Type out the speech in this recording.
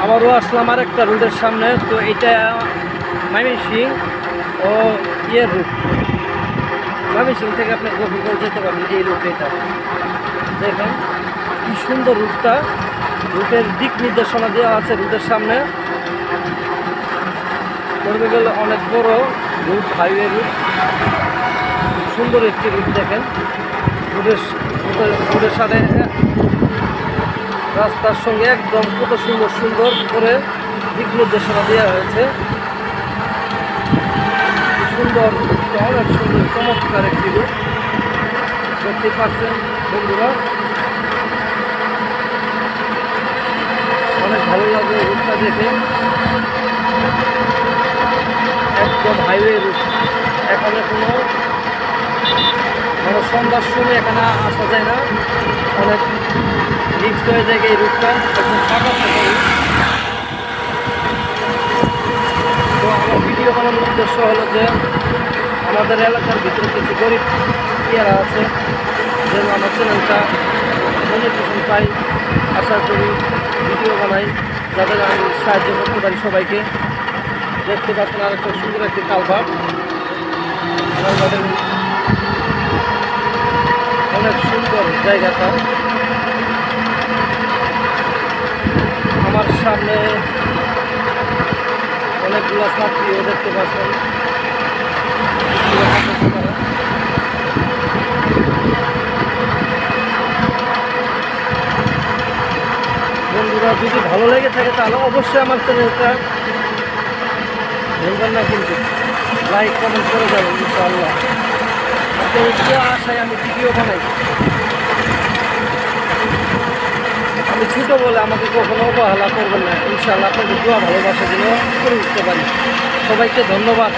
আবারও আসলাম আর একটা রুটের সামনে। তো এটা ময়মনসিংহ ও রুট। ময়মনসিংহ থেকে আপনি গোপীগঞ্জ যেতে পারবেন এই রুট। এটা দেখেন কি সুন্দর রুটটা, রুটের দিক নির্দেশনা দেওয়া আছে রুটের সামনে। করবে গেলে অনেক বড় রুট, হাইওয়ে রুট, সুন্দর একটি রুট। দেখেন রুটের সাথে রাস্তার সঙ্গে একদম কত সুন্দর সুন্দর করে দিক নির্দেশনা দেওয়া হয়েছে। সুন্দর, অনেক সুন্দর চমৎকার একটি রুট দেখতে পাচ্ছেন বন্ধুরা। অনেক ভালো লাগে রুটটা দেখে, একদম হাইওয়ে রুট। এখানে কোনো মানে সন্ধ্যার সময় এখানে আসা যায় না, অনেক রিস্ক হয়ে যায় এই রুটটা, একদম ফাঁকা থাকে। তো আমার ভিডিও বানানোর উদ্দেশ্য হলো যে আমাদের এলাকার ভিতরে কিছু গরিব ইয়ারা আছে, যেন আমার চ্যানেলটা মনিটাইজেশন পাই, আশা করি ভিডিও বানাই যাদের আমি সাহায্য করতে পারি সবাইকে। দেখতে পাচ্ছেন আর একটা সুন্দর একটি কালভার্ট, অনেক সুন্দর জায়গাটা। আমার সামনে অনেকগুলো ছাত্রীও দেখতে পাচ্ছেন। বন্ধুরা যদি ভালো লেগে থাকে তাহলে অবশ্যই আমার চ্যানেলটা ভুলবেন না, কিন্তু লাইক কমেন্ট করে যাবেন ইনশাআল্লাহ। আপনাদের আশায় আমি ভিডিও বানাই। আমি ছোটো বলে আমাকে কখনো অবহেলা করবেন না, ইনশাআল্লাহ আপনাদের দোয়া ভালোবাসা যেন করে উঠতে পারি। সবাইকে ধন্যবাদ।